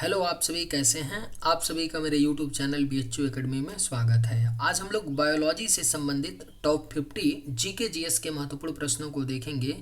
Hello, आप सभी कैसे हैं। आप सभी का मेरे यूट्यूब चैनल BHU एकेडमी में स्वागत है। आज हम लोग बायोलॉजी से संबंधित टॉप 50 जीके जीएस के महत्वपूर्ण प्रश्नों को देखेंगे।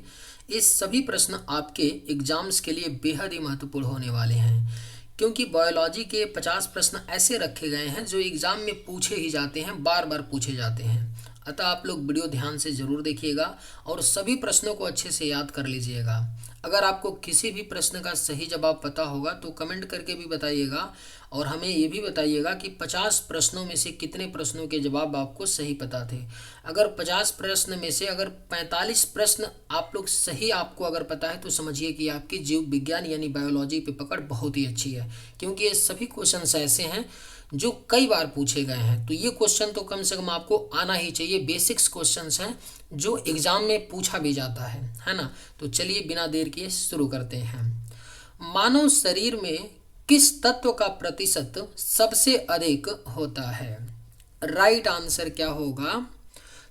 ये सभी प्रश्न आपके एग्जाम्स के लिए बेहद ही महत्वपूर्ण होने वाले हैं, क्योंकि बायोलॉजी के 50 प्रश्न ऐसे रखे गए हैं जो एग्जाम में पूछे ही जाते हैं, बार बार पूछे जाते हैं। अतः आप लोग वीडियो ध्यान से ज़रूर देखिएगा और सभी प्रश्नों को अच्छे से याद कर लीजिएगा। अगर आपको किसी भी प्रश्न का सही जवाब पता होगा तो कमेंट करके भी बताइएगा, और हमें ये भी बताइएगा कि 50 प्रश्नों में से कितने प्रश्नों के जवाब आपको सही पता थे। अगर 50 प्रश्न में से अगर 45 प्रश्न आप लोग सही आपको अगर पता है तो समझिए कि आपकी जीव विज्ञान यानी बायोलॉजी पे पकड़ बहुत ही अच्छी है, क्योंकि ये सभी क्वेश्चन ऐसे हैं जो कई बार पूछे गए हैं। तो ये क्वेश्चन तो कम से कम आपको आना ही चाहिए। बेसिक्स क्वेश्चंस हैं जो एग्जाम में पूछा भी जाता है ना। तो चलिए बिना देर किए शुरू करते हैं। मानव शरीर में किस तत्व का प्रतिशत सबसे अधिक होता है? राइट आंसर क्या होगा?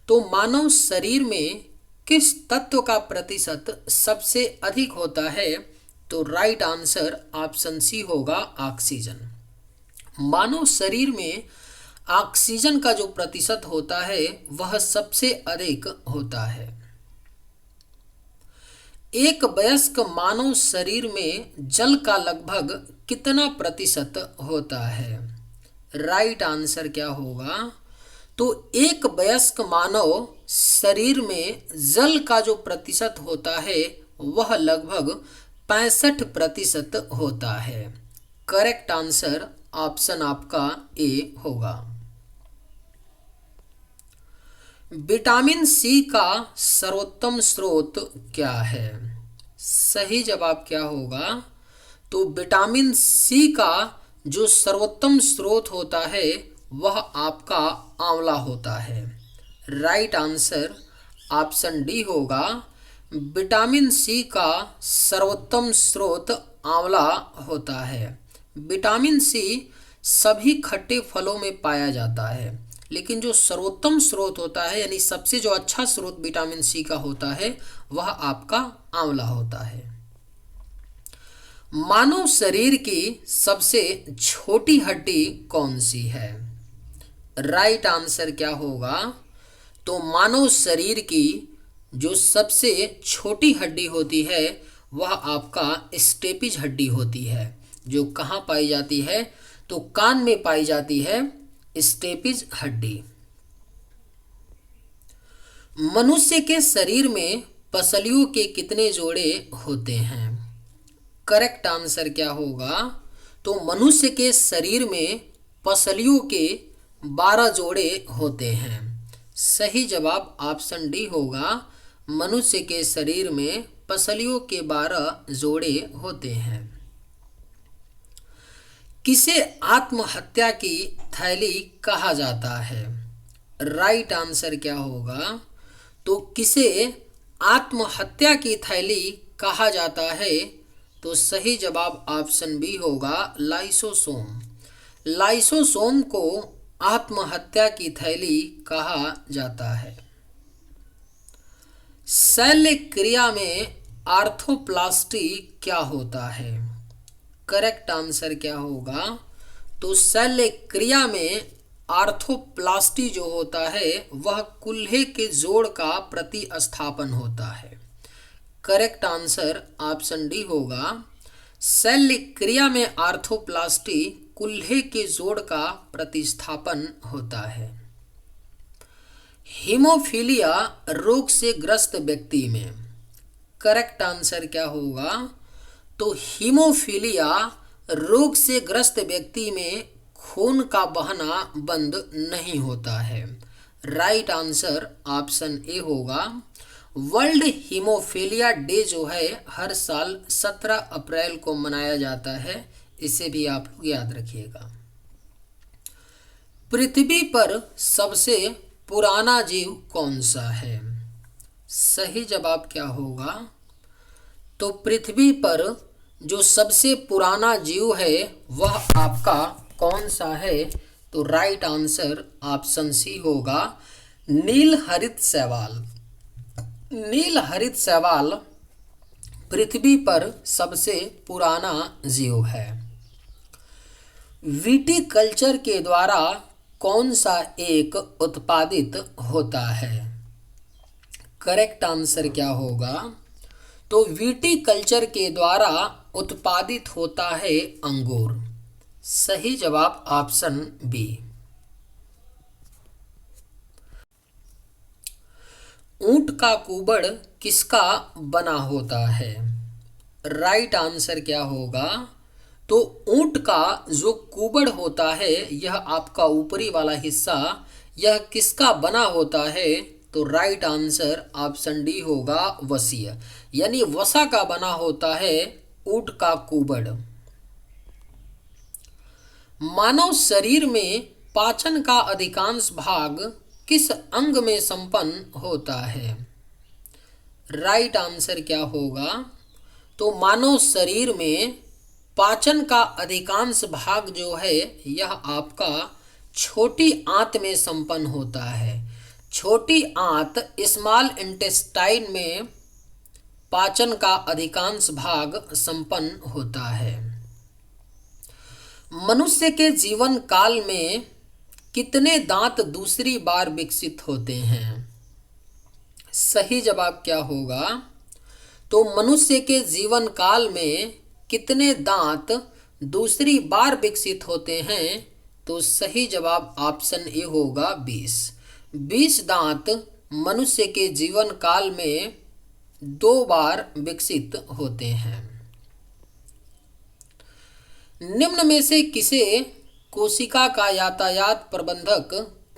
तो मानव शरीर में किस तत्व का प्रतिशत सबसे अधिक होता है? तो राइट आंसर ऑप्शन सी होगा, ऑक्सीजन। मानव शरीर में ऑक्सीजन का जो प्रतिशत होता है वह सबसे अधिक होता है। एक वयस्क मानव शरीर में जल का लगभग कितना प्रतिशत होता है? राइट आंसर क्या होगा? तो एक वयस्क मानव शरीर में जल का जो प्रतिशत होता है वह लगभग 65% होता है। करेक्ट आंसर ऑप्शन आपका ए होगा। विटामिन सी का सर्वोत्तम स्रोत क्या है? सही जवाब क्या होगा? तो विटामिन सी का जो सर्वोत्तम स्रोत होता है वह आपका आंवला होता है। राइट आंसर ऑप्शन डी होगा। विटामिन सी का सर्वोत्तम स्रोत आंवला होता है। विटामिन सी सभी खट्टे फलों में पाया जाता है, लेकिन जो सर्वोत्तम स्रोत होता है यानी सबसे जो अच्छा स्रोत विटामिन सी का होता है वह आपका आंवला होता है। मानव शरीर की सबसे छोटी हड्डी कौन सी है? राइट आंसर क्या होगा? तो मानव शरीर की जो सबसे छोटी हड्डी होती है वह आपका स्टेपिज हड्डी होती है, जो कहाँ पाई जाती है? तो कान में पाई जाती है स्टेपिज हड्डी। मनुष्य के शरीर में पसलियों के कितने जोड़े होते हैं? करेक्ट आंसर क्या होगा? तो मनुष्य के शरीर में पसलियों के 12 जोड़े होते हैं। सही जवाब ऑप्शन डी होगा। मनुष्य के शरीर में पसलियों के 12 जोड़े होते हैं। किसे आत्महत्या की थैली कहा जाता है? राइट आंसर क्या होगा? तो किसे आत्महत्या की थैली कहा जाता है? तो सही जवाब ऑप्शन बी होगा, लाइसोसोम। लाइसोसोम को आत्महत्या की थैली कहा जाता है। शल्य क्रिया में आर्थोप्लास्टी क्या होता है? करेक्ट आंसर क्या होगा? तो शल्य क्रिया में आर्थोप्लास्टी जो होता है वह कुल्हे के जोड़ का प्रतिस्थापन होता है। करेक्ट आंसर ऑप्शन डी होगा। शल्य क्रिया में आर्थोप्लास्टी कुल्हे के जोड़ का प्रतिस्थापन होता है। हीमोफीलिया रोग से ग्रस्त व्यक्ति में करेक्ट आंसर क्या होगा? तो हीमोफीलिया रोग से ग्रस्त व्यक्ति में खून का बहना बंद नहीं होता है। राइट आंसर ऑप्शन ए होगा। वर्ल्ड हीमोफीलिया डे जो है हर साल 17 अप्रैल को मनाया जाता है, इसे भी आप लोग याद रखिएगा। पृथ्वी पर सबसे पुराना जीव कौन सा है? सही जवाब क्या होगा? तो पृथ्वी पर जो सबसे पुराना जीव है वह आपका कौन सा है? तो राइट आंसर ऑप्शन सी होगा, नील हरित शैवाल। नील हरित शैवाल पृथ्वी पर सबसे पुराना जीव है। विटिकल्चर के द्वारा कौन सा एक उत्पादित होता है? करेक्ट आंसर क्या होगा? तो विटिकल्चर के द्वारा उत्पादित होता है अंगूर। सही जवाब ऑप्शन बी। ऊंट का कुबड़ किसका बना होता है? राइट आंसर क्या होगा? तो ऊंट का जो कुबड़ होता है, यह आपका ऊपरी वाला हिस्सा, यह किसका बना होता है? तो राइट आंसर ऑप्शन डी होगा, वसीय, यानी वसा का बना होता है ऊंट का कुबड़। मानव शरीर में पाचन का अधिकांश भाग किस अंग में संपन्न होता है? राइट आंसर क्या होगा? तो मानव शरीर में पाचन का अधिकांश भाग जो है, यह आपका छोटी आंत में संपन्न होता है। छोटी आंत स्मॉल इंटेस्टाइन में पाचन का अधिकांश भाग संपन्न होता है। मनुष्य के जीवन काल में कितने दांत दूसरी बार विकसित होते हैं? सही जवाब क्या होगा? तो मनुष्य के जीवन काल में कितने दांत दूसरी बार विकसित होते हैं? तो सही जवाब ऑप्शन ए होगा, 20। 20 दांत मनुष्य के जीवन काल में 2 बार विकसित होते हैं। निम्न में से किसे कोशिका का यातायात प्रबंधक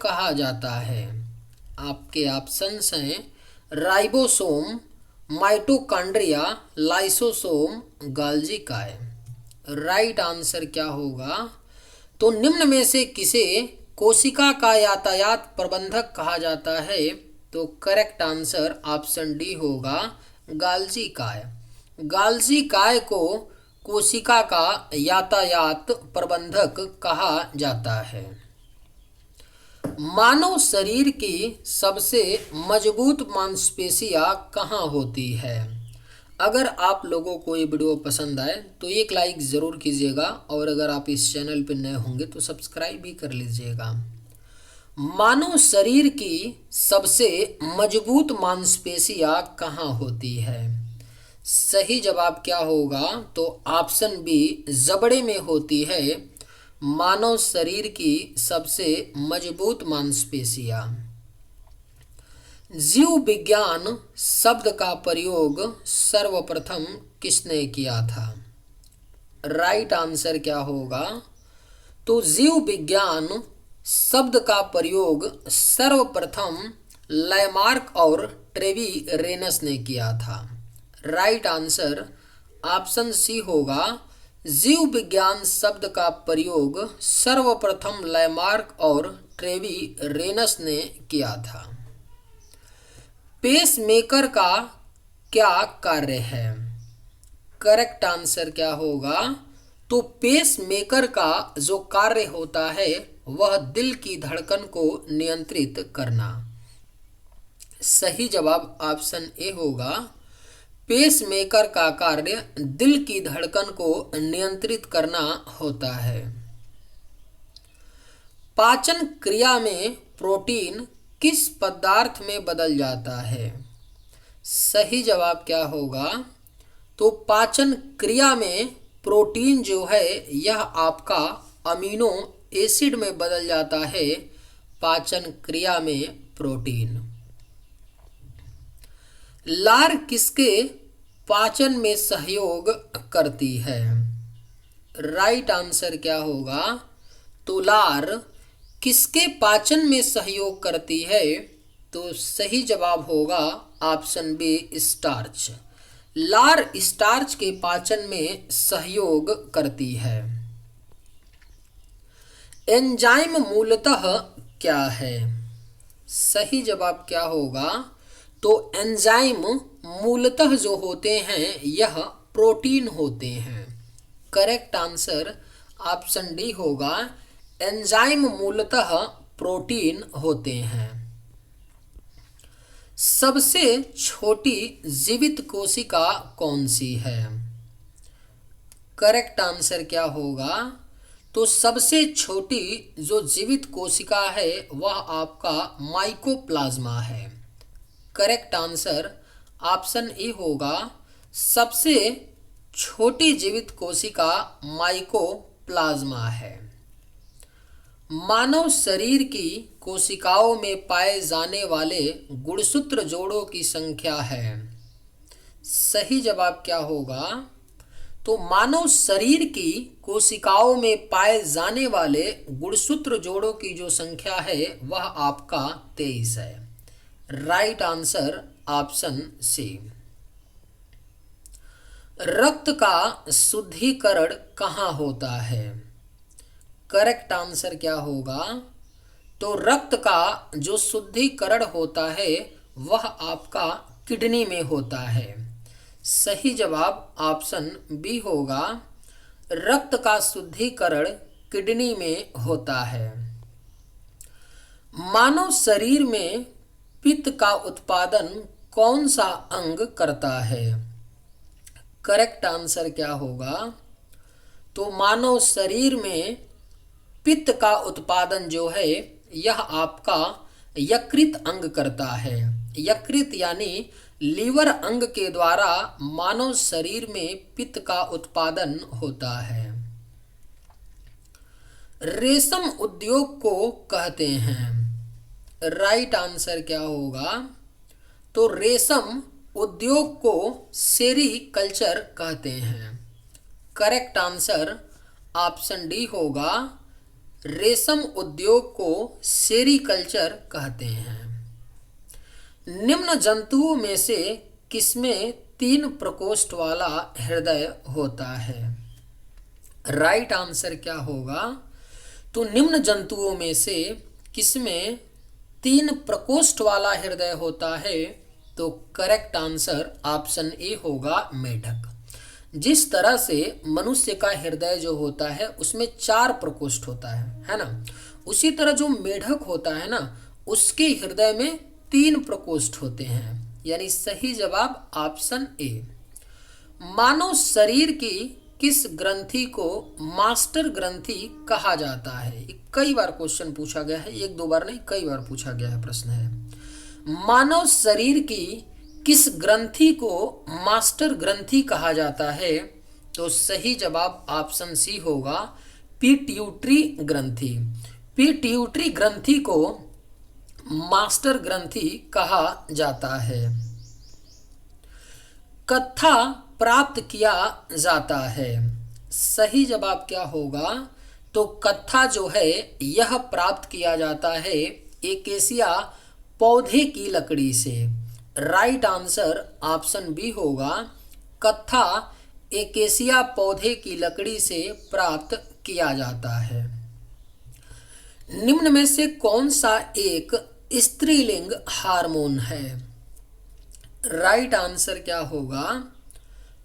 कहा जाता है? आपके ऑप्शंस हैं राइबोसोम, माइटोकॉन्ड्रिया, लाइसोसोम, गाल्जी काय। राइट आंसर क्या होगा? तो निम्न में से किसे कोशिका का यातायात प्रबंधक कहा जाता है? तो करेक्ट आंसर ऑप्शन डी होगा, गाल्जी काय। गाल्जी काय को कोशिका का यातायात प्रबंधक कहा जाता है। मानव शरीर की सबसे मजबूत मांसपेशियां कहाँ होती है? अगर आप लोगों को ये वीडियो पसंद आए तो एक लाइक ज़रूर कीजिएगा, और अगर आप इस चैनल पर नए होंगे तो सब्सक्राइब भी कर लीजिएगा। मानव शरीर की सबसे मजबूत मांसपेशियां कहाँ होती है? सही जवाब क्या होगा? तो ऑप्शन बी, जबड़े में होती है मानव शरीर की सबसे मजबूत मांसपेशियां। जीव विज्ञान शब्द का प्रयोग सर्वप्रथम किसने किया था? राइट आंसर क्या होगा? तो जीव विज्ञान शब्द का प्रयोग सर्वप्रथम लैमार्क और ट्रेविरेनस ने किया था। राइट आंसर ऑप्शन सी होगा, जीव विज्ञान शब्द का प्रयोग सर्वप्रथम लैमार्क और ट्रेविरेनस ने किया था। पेसमेकर का क्या कार्य है? करेक्ट आंसर क्या होगा? तो पेसमेकर का जो कार्य होता है वह दिल की धड़कन को नियंत्रित करना। सही जवाब ऑप्शन ए होगा, पेसमेकर का कार्य दिल की धड़कन को नियंत्रित करना होता है। पाचन क्रिया में प्रोटीन किस पदार्थ में बदल जाता है? सही जवाब क्या होगा? तो पाचन क्रिया में प्रोटीन जो है यह आपका अमीनो एसिड में बदल जाता है। पाचन क्रिया में प्रोटीन। लार किसके पाचन में सहयोग करती है? राइट आंसर क्या होगा? तो लार किसके पाचन में सहयोग करती है? तो सही जवाब होगा ऑप्शन बी, स्टार्च। लार स्टार्च के पाचन में सहयोग करती है। एंजाइम मूलतः क्या है? सही जवाब क्या होगा? तो एंजाइम मूलतः जो होते हैं यह प्रोटीन होते हैं। करेक्ट आंसर ऑप्शन डी होगा, एंजाइम मूलतः प्रोटीन होते हैं। सबसे छोटी जीवित कोशिका कौन सी है? करेक्ट आंसर क्या होगा? तो सबसे छोटी जो जीवित कोशिका है वह आपका माइकोप्लाज्मा है। करेक्ट आंसर ऑप्शन ए होगा, सबसे छोटी जीवित कोशिका माइकोप्लाज्मा है। मानव शरीर की कोशिकाओं में पाए जाने वाले गुणसूत्र जोड़ों की संख्या है। सही जवाब क्या होगा? तो मानव शरीर की कोशिकाओं में पाए जाने वाले गुणसूत्र जोड़ों की जो संख्या है वह आपका 23 है। Right answer option C. रक्त का शुद्धिकरण कहाँ होता है? करेक्ट आंसर क्या होगा? तो रक्त का जो शुद्धिकरण होता है वह आपका किडनी में होता है। सही जवाब ऑप्शन बी होगा, रक्त का शुद्धिकरण किडनी में होता है। मानव शरीर में पित्त का उत्पादन कौन सा अंग करता है? करेक्ट आंसर क्या होगा? तो मानव शरीर में पित्त का उत्पादन जो है यह आपका यकृत अंग करता है। यकृत यानी लीवर अंग के द्वारा मानव शरीर में पित्त का उत्पादन होता है। रेशम उद्योग को कहते हैं। राइट आंसर क्या होगा? तो रेशम उद्योग को सेरीकल्चर कहते हैं। करेक्ट आंसर ऑप्शन डी होगा, रेशम उद्योग को सेरीकल्चर कहते हैं। निम्न जंतुओं में से किसमें 3 प्रकोष्ठ वाला हृदय होता है? राइट आंसर क्या होगा? तो निम्न जंतुओं में से किसमें 3 प्रकोष्ठ वाला हृदय होता है? तो करेक्ट आंसर ऑप्शन ए होगा, मेढक। जिस तरह से मनुष्य का हृदय जो होता है उसमें 4 प्रकोष्ठ होता है ना, उसी तरह जो मेढक होता है ना उसके हृदय में 3 प्रकोष्ठ होते हैं। यानी सही जवाब ऑप्शन ए। मानव शरीर की किस ग्रंथि को मास्टर ग्रंथि कहा जाता है? कई बार क्वेश्चन पूछा गया है, एक दो बार नहीं, कई बार पूछा गया है प्रश्न है। मानव शरीर की किस ग्रंथि को मास्टर ग्रंथि कहा जाता है? तो सही जवाब ऑप्शन सी होगा, पिट्यूटरी ग्रंथि। पिट्यूटरी ग्रंथि को मास्टर ग्रंथि कहा जाता है। कत्था प्राप्त किया जाता है। सही जवाब क्या होगा? तो कत्था जो है यह प्राप्त किया जाता है एकेसिया पौधे की लकड़ी से। राइट आंसर ऑप्शन बी होगा, कत्था एकेसिया पौधे की लकड़ी से प्राप्त किया जाता है। निम्न में से कौन सा एक स्त्रीलिंग हार्मोन है? राइट आंसर क्या होगा?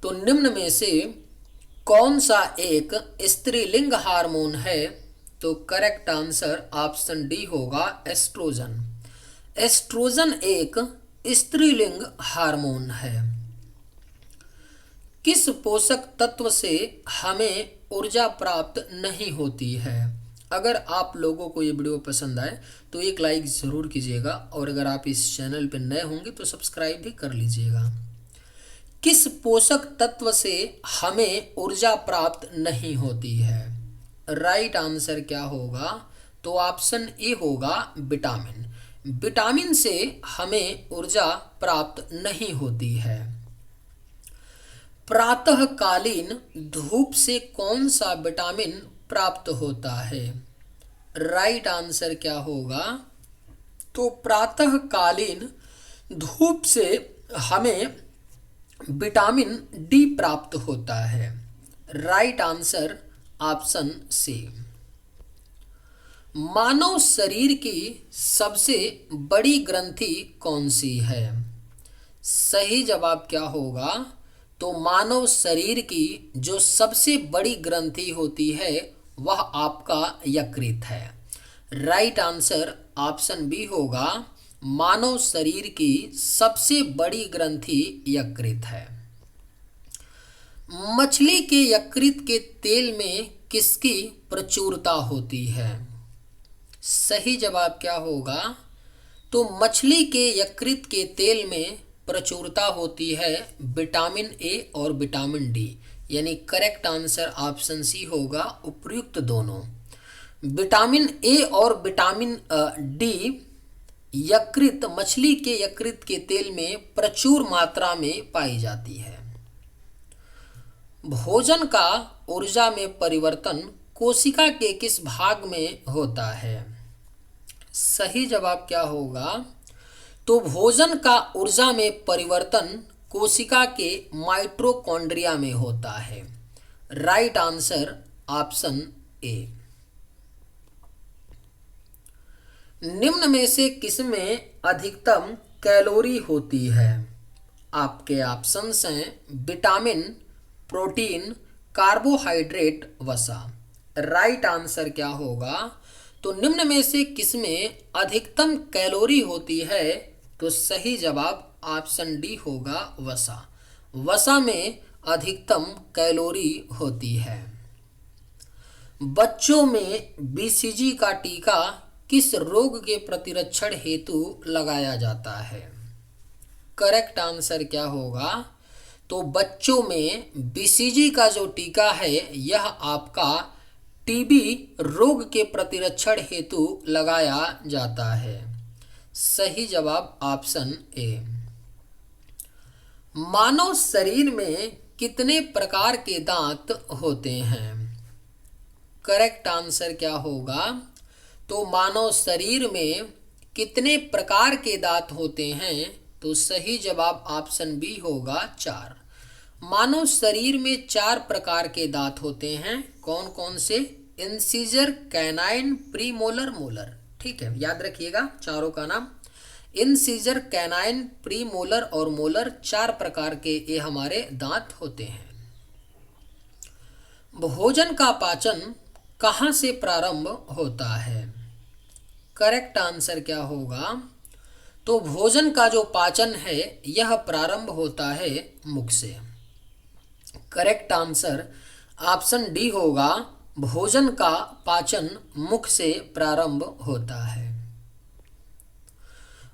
तो निम्न में से कौन सा एक स्त्रीलिंग हार्मोन है? तो करेक्ट आंसर ऑप्शन डी होगा, एस्ट्रोजन। एस्ट्रोजन एक स्त्रीलिंग हार्मोन है। किस पोषक तत्व से हमें ऊर्जा प्राप्त नहीं होती है? अगर आप लोगों को ये वीडियो पसंद आए तो एक लाइक ज़रूर कीजिएगा, और अगर आप इस चैनल पर नए होंगे तो सब्सक्राइब भी कर लीजिएगा। किस पोषक तत्व से हमें ऊर्जा प्राप्त नहीं होती है? राइट आंसर क्या होगा? तो ऑप्शन ए होगा, विटामिन। विटामिन से हमें ऊर्जा प्राप्त नहीं होती है। प्रातःकालीन धूप से कौन सा विटामिन प्राप्त होता है? राइट आंसर क्या होगा? तो प्रातःकालीन धूप से हमें विटामिन डी प्राप्त होता है। Right answer option C. मानव शरीर की सबसे बड़ी ग्रंथि कौन सी है? सही जवाब क्या होगा? तो मानव शरीर की जो सबसे बड़ी ग्रंथि होती है वह आपका यकृत है। राइट आंसर ऑप्शन बी होगा, मानव शरीर की सबसे बड़ी ग्रंथि यकृत है। मछली के यकृत के तेल में किसकी प्रचुरता होती है? सही जवाब क्या होगा? तो मछली के यकृत के तेल में प्रचुरता होती है विटामिन ए और विटामिन डी, यानी करेक्ट आंसर ऑप्शन सी होगा, उपयुक्त दोनों। विटामिन ए और विटामिन डी यकृत मछली के यकृत के तेल में प्रचुर मात्रा में पाई जाती है। भोजन का ऊर्जा में परिवर्तन कोशिका के किस भाग में होता है? सही जवाब क्या होगा? तो भोजन का ऊर्जा में परिवर्तन कोशिका के माइटोकॉन्ड्रिया में होता है। Right answer option A. निम्न में से किसमें अधिकतम कैलोरी होती है? आपके ऑप्शंस हैं विटामिन, प्रोटीन, कार्बोहाइड्रेट, वसा। राइट आंसर क्या होगा? तो निम्न में से किसमें अधिकतम कैलोरी होती है? तो सही जवाब ऑप्शन डी होगा, वसा। वसा में अधिकतम कैलोरी होती है। बच्चों में बीसीजी का टीका किस रोग के प्रतिरक्षण हेतु लगाया जाता है? करेक्ट आंसर क्या होगा? तो बच्चों में बीसीजी का जो टीका है यह आपका टीबी रोग के प्रतिरक्षण हेतु लगाया जाता है। सही जवाब ऑप्शन ए। मानव शरीर में कितने प्रकार के दांत होते हैं? करेक्ट आंसर क्या होगा? तो मानव शरीर में कितने प्रकार के दांत होते हैं? तो सही जवाब ऑप्शन बी होगा, 4। मानव शरीर में 4 प्रकार के दांत होते हैं। कौन कौन से? Incisor, canine, premolar, molar. ठीक है, याद रखिएगा चारों का नाम। इंसीजर, कैनाइन, प्रीमोलर और मोलर 4 प्रकार के ये हमारे दांत होते हैं। भोजन का पाचन कहाँ से प्रारंभ होता है? करेक्ट आंसर क्या होगा? तो भोजन का जो पाचन है यह प्रारंभ होता है मुख से। करेक्ट आंसर ऑप्शन डी होगा, भोजन का पाचन मुख से प्रारंभ होता है।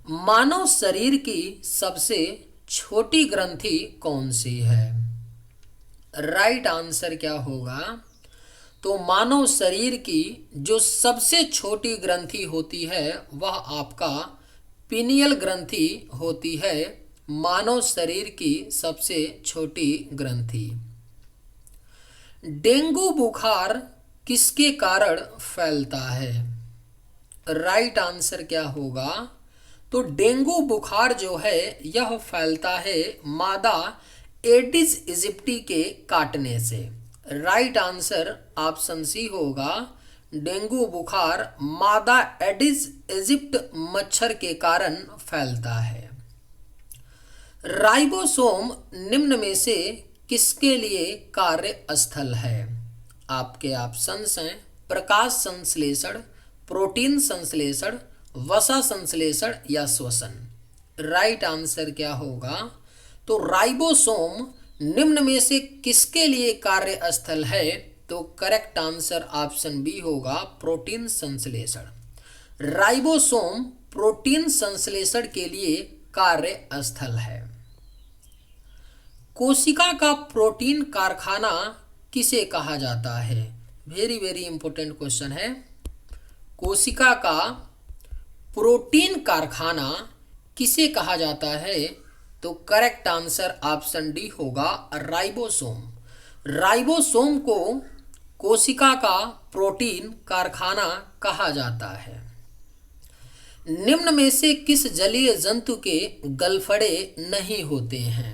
मानव शरीर की सबसे छोटी ग्रंथि कौन सी है? राइट आंसर क्या होगा? तो मानव शरीर की जो सबसे छोटी ग्रंथि होती है वह आपका पीनियल ग्रंथि होती है। मानव शरीर की सबसे छोटी ग्रंथि। डेंगू बुखार किसके कारण फैलता है? राइट आंसर क्या होगा? तो डेंगू बुखार जो है यह फैलता है मादा एडिस इजिप्टी के काटने से। राइट आंसर ऑप्शन सी होगा, डेंगू बुखार मादा एडिस इजिप्ट मच्छर के कारण फैलता है। राइबोसोम निम्न में से किसके लिए कार्य स्थल है? आपके ऑप्शंस हैं प्रकाश संश्लेषण, प्रोटीन संश्लेषण, वसा संश्लेषण या श्वसन। राइट आंसर क्या होगा? तो राइबोसोम निम्न में से किसके लिए कार्य स्थल है? तो करेक्ट आंसर ऑप्शन बी होगा, प्रोटीन संश्लेषण। राइबोसोम प्रोटीन संश्लेषण के लिए कार्य स्थल है। कोशिका का प्रोटीन कारखाना किसे कहा जाता है? वेरी वेरी इंपॉर्टेंट क्वेश्चन है। कोशिका का प्रोटीन कारखाना किसे कहा जाता है? तो करेक्ट आंसर ऑप्शन डी होगा, राइबोसोम। राइबोसोम को कोशिका का प्रोटीन कारखाना कहा जाता है। निम्न में से किस जलीय जंतु के गलफड़े नहीं होते हैं?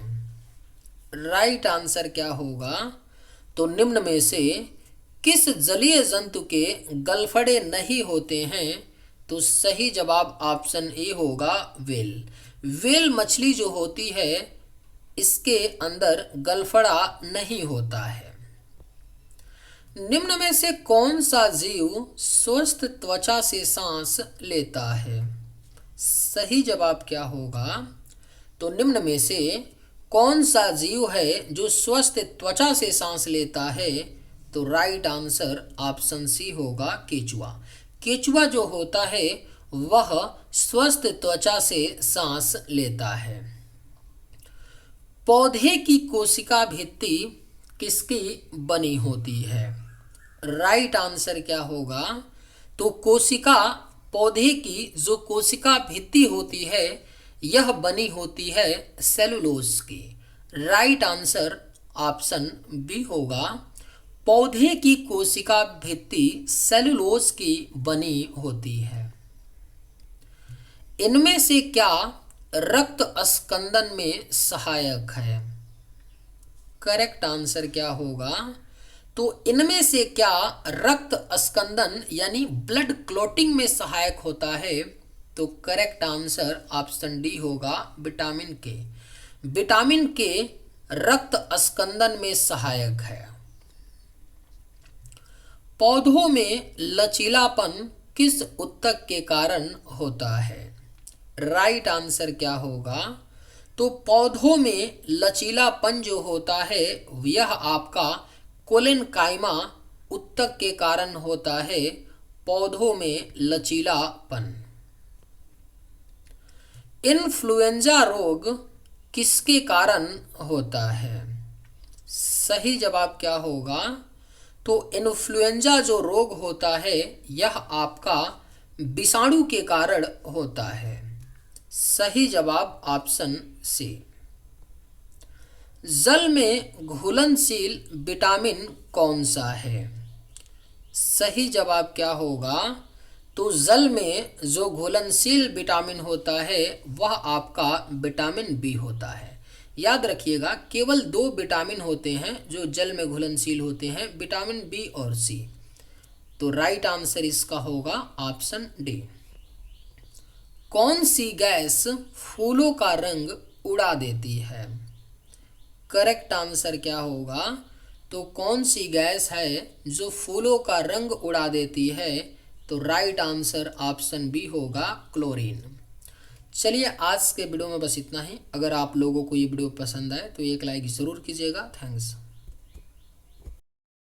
राइट आंसर क्या होगा? तो निम्न में से किस जलीय जंतु के गलफड़े नहीं होते हैं? तो सही जवाब ऑप्शन ए होगा, व्हेल। व्हेल मछली जो होती है इसके अंदर गलफड़ा नहीं होता है। निम्न में से कौन सा जीव स्वस्थ त्वचा से सांस लेता है? सही जवाब क्या होगा? तो निम्न में से कौन सा जीव है जो स्वस्थ त्वचा से सांस लेता है? तो राइट आंसर ऑप्शन सी होगा केचुआ। केचुआ जो होता है वह स्वस्थ त्वचा से सांस लेता है। पौधे की कोशिका भित्ति किसकी बनी होती है? राइट आंसर क्या होगा? तो कोशिका, पौधे की जो कोशिका भित्ति होती है यह बनी होती है सेलुलोज की। राइट आंसर ऑप्शन बी होगा। पौधे की कोशिका भित्ति सेलुलोज की बनी होती है। इनमें से क्या रक्त अस्कंदन में सहायक है? करेक्ट आंसर क्या होगा? तो इनमें से क्या रक्त अस्कंदन यानी ब्लड क्लॉटिंग में सहायक होता है? तो करेक्ट आंसर ऑप्शन डी होगा, विटामिन के। विटामिन के रक्त अस्कंदन में सहायक है। पौधों में लचीलापन किस ऊतक के कारण होता है? राइट आंसर क्या होगा? तो पौधों में लचीलापन जो होता है यह आपका कोलेनकाइमा ऊतक के कारण होता है। पौधों में लचीलापन। इन्फ्लुएंजा रोग किसके कारण होता है? सही जवाब क्या होगा? तो इन्फ्लुएंजा जो रोग होता है यह आपका विषाणु के कारण होता है। सही जवाब ऑप्शन सी। जल में घुलनशील विटामिन कौन सा है? सही जवाब क्या होगा? तो जल में जो घुलनशील विटामिन होता है वह आपका विटामिन बी होता है। याद रखिएगा, केवल 2 विटामिन होते हैं जो जल में घुलनशील होते हैं, विटामिन बी और सी। तो राइट आंसर इसका होगा ऑप्शन डी। कौन सी गैस फूलों का रंग उड़ा देती है? करेक्ट आंसर क्या होगा? तो कौन सी गैस है जो फूलों का रंग उड़ा देती है? तो राइट आंसर ऑप्शन बी होगा, क्लोरीन। चलिए आज के वीडियो में बस इतना ही। अगर आप लोगों को ये वीडियो पसंद आए तो एक लाइक ज़रूर कीजिएगा। थैंक्स।